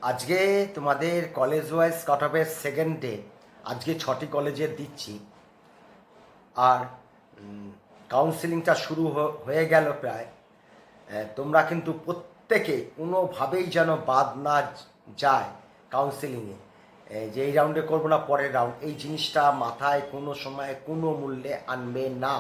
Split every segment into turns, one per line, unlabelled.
আজকে তোমাদের college wise কাট অফের সেকেন্ড ডে। আজকে 6টি কলেজে দিচ্ছি। আর কাউন্সিলিংটা শুরু হয়ে গেল প্রায়। তোমরা কিন্তু প্রত্যেকে কোনোভাবেই যেন বাদ না যায় কাউন্সিলিংয়ে, যে এই রাউন্ডে করবো না পরের রাউন্ড, এই জিনিসটা মাথায় কোনো সময় কোনো মূল্যে আনবে না।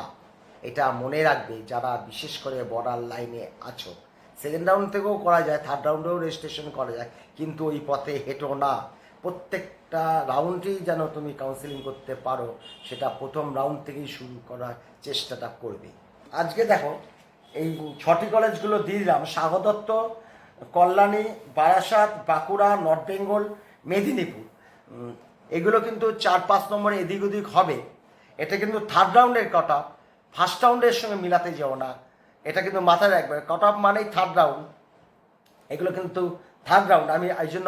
এটা মনে রাখবে যারা বিশেষ করে বর্ডার লাইনে আছো। সেকেন্ড রাউন্ড থেকেও করা যায়, থার্ড রাউন্ডেও রেজিস্ট্রেশন করা যায়, কিন্তু ওই পথে হেঁটো না। প্রত্যেকটা রাউন্ডেই যেন তুমি কাউন্সিলিং করতে পারো, সেটা প্রথম রাউন্ড থেকেই শুরু করার চেষ্টাটা করবে। আজকে দেখো এই 6টি কলেজগুলো দিয়ে দিলাম: স্বাগতত্ব, কল্যাণী, বারাসাত, বাঁকুড়া, নর্থ বেঙ্গল, মেদিনীপুর। এগুলো কিন্তু 4-5 নম্বরে এদিক ওদিক হবে। এটা কিন্তু থার্ড রাউন্ডের কাট অফ, ফার্স্ট রাউন্ডের সঙ্গে মিলাতে যাও না, এটা কিন্তু মাথায় রাখবে। কাট অফ মানেই থার্ড রাউন্ড, এগুলো কিন্তু থার্ড রাউন্ড। আমি এই জন্য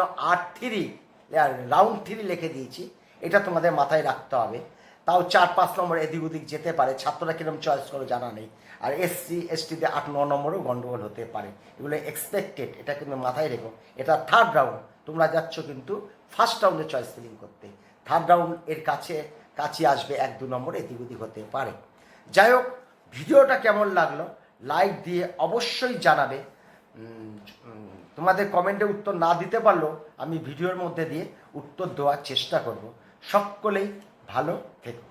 রাউন্ড 3 লিখে দিয়েছি, এটা তোমাদের মাথায় রাখতে হবে। তাও 4-5 নম্বর এদিক ওদিক যেতে পারে, ছাত্ররা কিরকম চয়েস করে জানা নেই। আর SC STতে 8-9 নম্বরও গন্ডগোল হতে পারে, এগুলো এক্সপেক্টেড, এটা কিন্তু মাথায় রেখো। এটা থার্ড রাউন্ড, তোমরা যাচ্ছ কিন্তু ফার্স্ট রাউন্ডে চয়েস ফিলিং করতে। থার্ড রাউন্ড এর কাছে আসবে, 1-2 নম্বর এদিক ওদিক হতে পারে। যাই হোক, ভিডিওটা কেমন লাগলো লাইক দিয়ে অবশ্যই জানাবে। তোমাদের কমেন্টে উত্তর না দিতে পারলেও আমি ভিডিওর মধ্যে দিয়ে উত্তর দেওয়ার চেষ্টা করব। সকলেই ভালো থেকো।